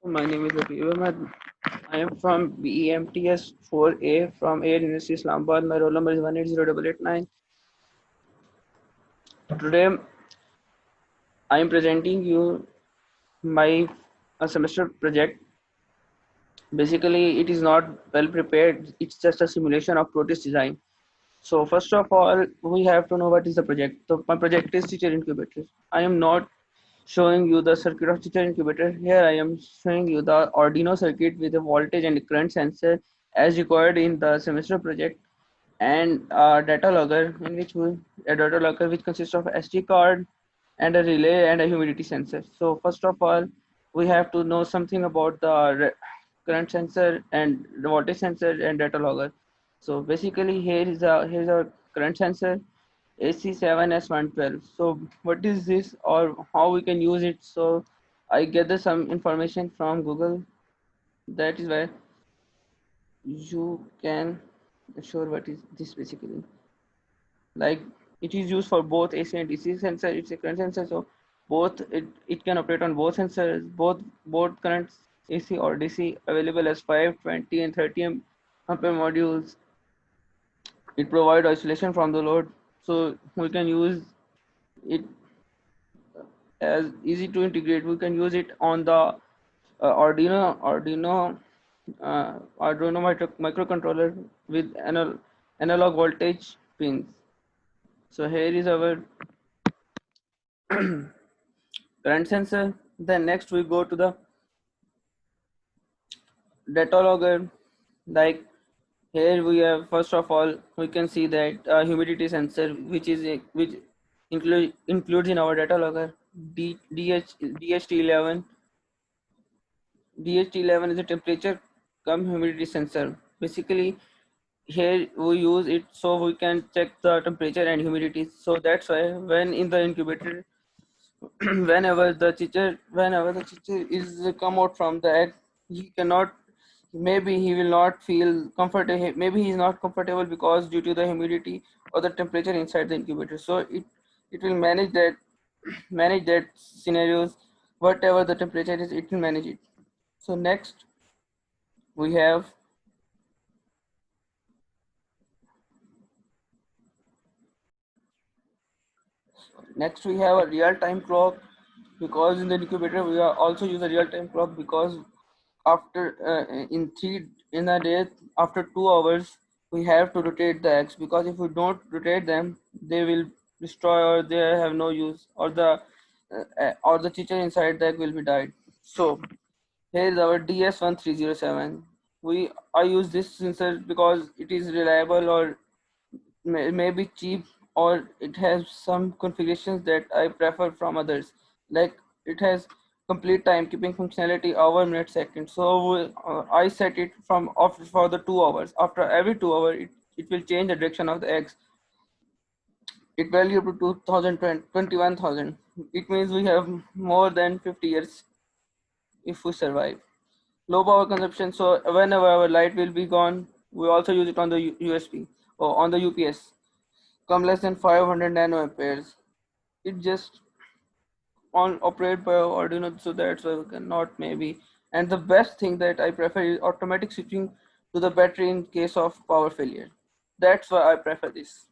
My name is Habib Ahmed. I am from BEMTS 4A from Air University Islamabad. My roll number is 180889. Today, I am presenting you my semester project. Basically, it is not well prepared. It's just a simulation of protest design. So first of all, we have to know what is the project. So my project is teacher incubator. I am not showing you the circuit of teacher incubator. Here I am showing you the Arduino circuit with a voltage and current sensor as required in the semester project, and a data logger a data logger which consists of SD card and a relay and a humidity sensor. So first of all, we have to know something about the current sensor and the voltage sensor and data logger. So basically, here's our current sensor AC7S112. So what is this or how we can use it? So I gather some information from Google. That is why you can sure what is this basically. Like, it is used for both AC and DC sensor. It's a current sensor, so it can operate on both sensors, both currents, AC or DC, available as 5, 20 and 30 ampere modules. It provides isolation from the load, so we can use it as easy to integrate. We can use it on the Arduino microcontroller with analog voltage pins. So here is our current sensor. Then next we go to the data logger. Like, here we have, first of all, we can see that humidity sensor, which includes in our data logger DHT11. DHT11 is a temperature cum humidity sensor. Basically, here we use it so we can check the temperature and humidity. So that's why when in the incubator, whenever the teacher is come out from the egg, he cannot, maybe he will not feel comfortable, maybe he is not comfortable because due to the humidity or the temperature inside the incubator. So it will manage that manage that scenarios. Whatever the temperature is, it will manage it. So we have next we have a real-time clock, because in the incubator we are also use a real-time clock, because after in a day, after 2 hours, we have to rotate the eggs, because if we don't rotate them, they will destroy or they have no use, or the teacher inside the egg will be died. So here is our DS1307. I use this sensor because it is reliable, or may be cheap, or it has some configurations that I prefer from others. Like, it has complete timekeeping functionality, hour, minute, second. So I set it from off for the 2 hours. After every 2 hours, it will change the direction of the eggs. It value up to 21,000. It means we have more than 50 years if we survive. Low power consumption. So whenever our light will be gone, we also use it on the USB or on the UPS. Come less than 500 nanoamperes. It just on operate by Arduino, so that's why we cannot maybe. And the best thing that I prefer is automatic switching to the battery in case of power failure. That's why I prefer this.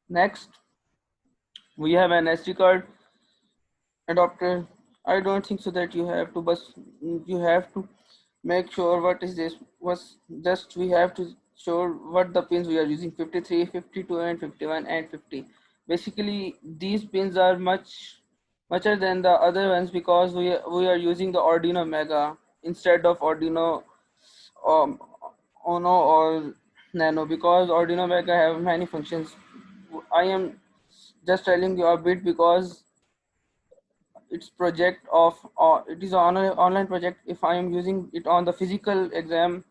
Next, we have an SD card adapter. I don't think so that you have to, but you have to make sure what is this was just we have to show what the pins we are using: 53, 52 and 51 and 50. Basically, these pins are mucher than the other ones, because we are using the Arduino Mega instead of Arduino um, Uno or Nano, because Arduino Mega have many functions. I am just telling you a bit because it's project of it is on an online project. If I am using it on the physical exam,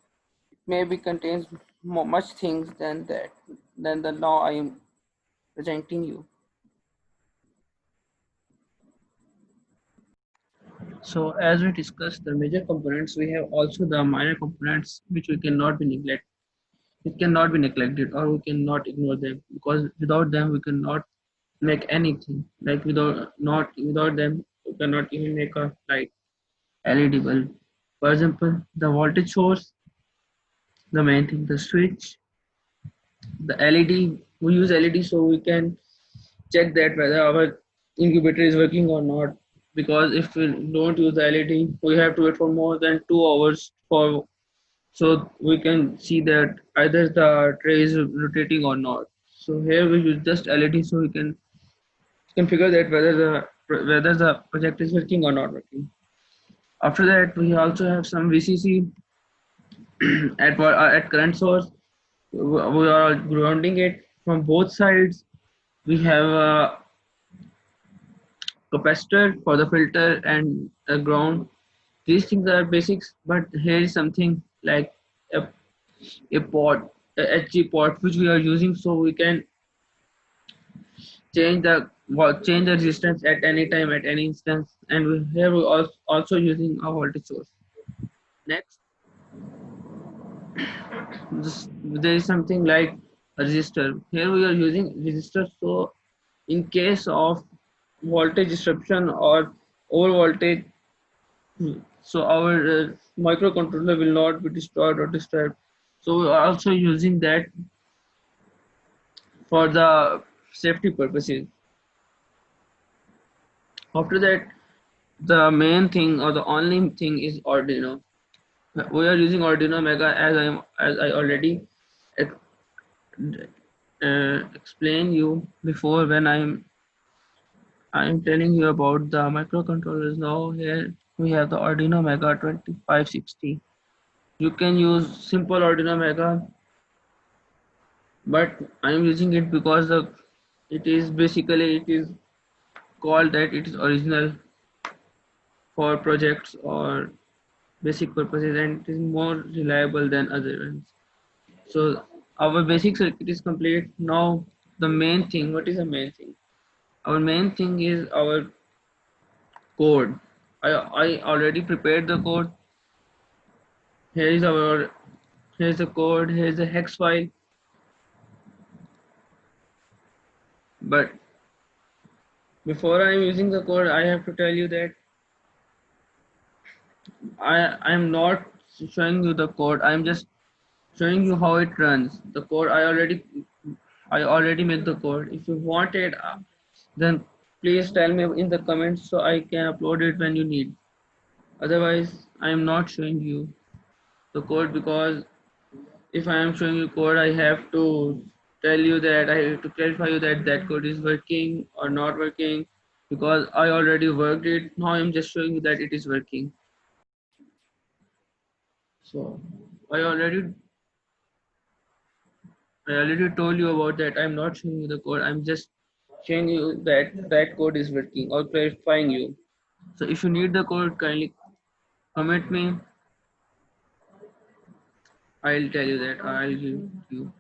it maybe contains much things than that, than the now I am presenting you. So as we discussed the major components, we have also the minor components which we cannot be neglect. It cannot be neglected, or we cannot ignore them, because without them we cannot make anything. Like, without them we cannot even make a light LED bulb. For example, the voltage source, the main thing, the switch, the LED. We use LED so we can check that whether our incubator is working or not. Because if we don't use the LED, we have to wait for more than 2 hours for so we can see that either the tray is rotating or not. So here we use just LED so we can configure that whether the project is working or not working. After that, we also have some VCC at current source. We are grounding it from both sides. We have a capacitor for the filter and a ground. These things are basics, but here is something like a, a port, a HG port, which we are using so we can change the resistance at any time at any instance, and here we are also using a voltage source. Next, there is something like a resistor. Here we are using resistor so in case of voltage disruption or over voltage, so our microcontroller will not be destroyed or disturbed. So we are also using that for the safety purposes. After that, the main thing or the only thing is Arduino. We are using Arduino Mega as I already explained you before when I'm telling you about the microcontrollers. Now here we have the Arduino Mega 2560. You can use simple Arduino Mega, but I'm using it because it is called that it is original for projects or basic purposes, and it is more reliable than other ones. So our basic circuit is complete. Now the main thing, what is the main thing? Our main thing is our code. I already prepared the code. Here is here's the code, here's the hex file. But before I'm using the code, I have to tell you that I'm not showing you the code. I'm just showing you how it runs. The code I already made the code. If you want it, then please tell me in the comments so I can upload it when you need. Otherwise, I am not showing you the code because if I am showing you code, I have to tell you that I have to clarify you that that code is working or not working because I already worked it. Now I'm just showing you that it is working. So I already I already told you about that. I'm not showing you the code. I'm just showing you that that code is working or clarifying you. So if you need the code, kindly comment me. I'll tell you that. I'll give you.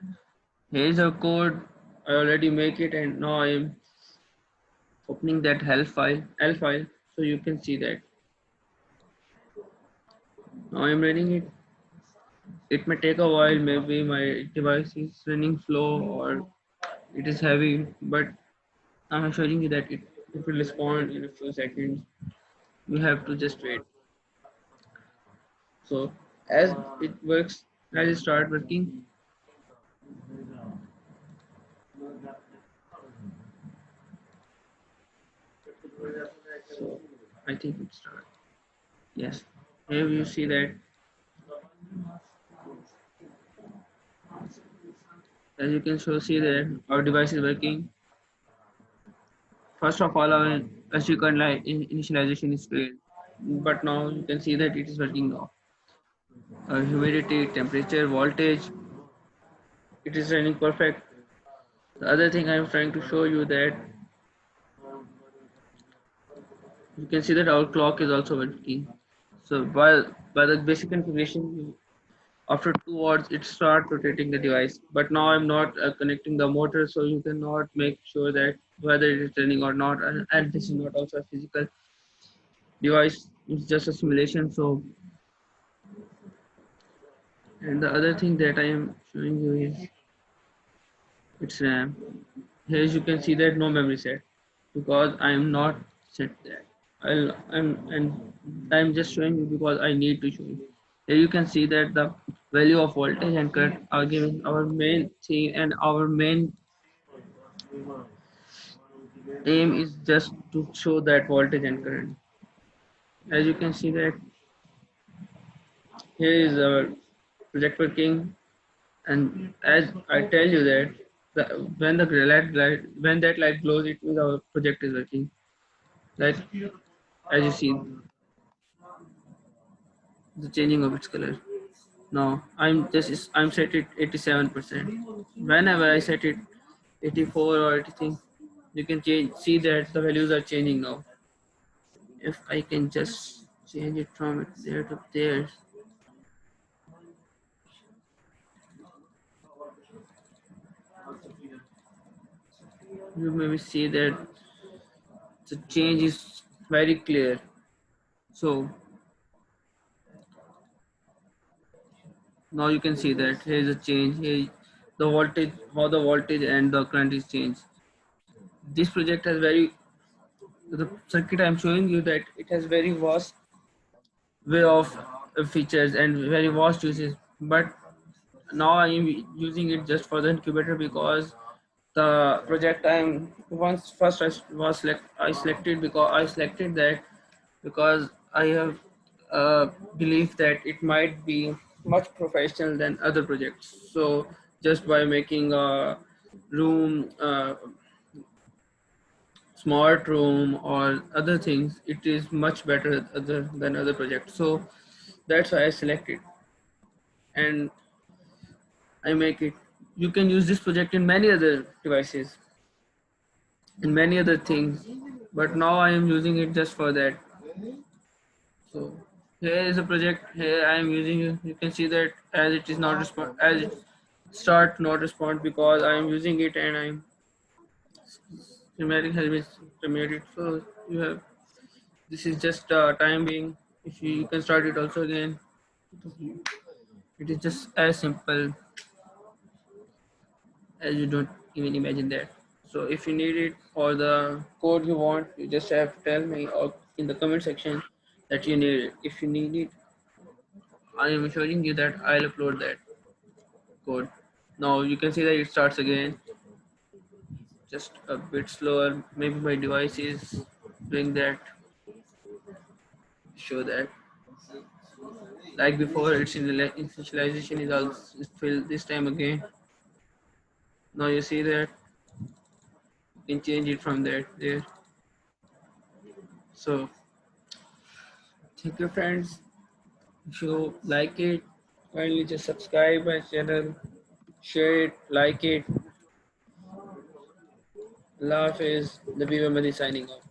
Here's a code. I already make it, and now I'm opening that L file, so you can see that. Now I'm running it. It may take a while. Maybe my device is running slow or it is heavy, but I'm showing you that it will respond in a few seconds. You have to just wait. So as it works, as it start working, so I think it start. Yes. Here you see that as you can see that our device is working. First of all, our SG current initialization is failed, but now you can see that it is working now. Humidity, temperature, voltage, it is running perfect. The other thing I am trying to show you that you can see that our clock is also working. So by the basic configuration, after 2 hours it starts rotating the device. But now I'm not connecting the motor, so you cannot make sure that whether it is running or not. And this is not also a physical device; it's just a simulation. So, and the other thing that I am showing you is its RAM. Here you can see that no memory set because I am not set that. I'm and I'm just showing you because I need to show you. Here you can see that the value of voltage and current are given our main theme, and our main aim is just to show that voltage and current. As you can see that here is our project working, and as I tell you that when the when that light glows, it means our project is working. Like as you see the changing of its color. No, I'm set it 87%. Whenever I set it 84 or anything, you can see that the values are changing now. If I can just change it from there to there, you maybe see that the change is very clear. So now you can see that here is a change. Here the voltage, how the voltage and the current is changed. This project has very the circuit I'm showing you that it has very vast way of features and very vast uses, but now I am using it just for the incubator because the project I'm once first I selected because I selected that because I have a belief that it might be much professional than other projects. So just by making a room, smart room or other things, it is much better other than other projects. So that's why I selected and I make it. You can use this project in many other devices, in many other things, but now I am using it just for that. So here is a project. Here I am using it. You can see that as it is not respond, as it start not respond because I am using it and I'm schematic has been terminated. So you have this is just time being. If you can start it also again. It is just as simple as you don't even imagine that. So if you need it or the code you want, you just have to tell me or in the comment section that you need it. If you need it, I am assuring you that I'll upload that code. Now you can see that it starts again, just a bit slower. Maybe my device is doing that. Show that like before, its initialization is also filled this time again. Now you see that you can change it from there there. So thank you friends. If you like it, kindly just subscribe my channel, share it, like it. Laugh is the Viva Madi signing off.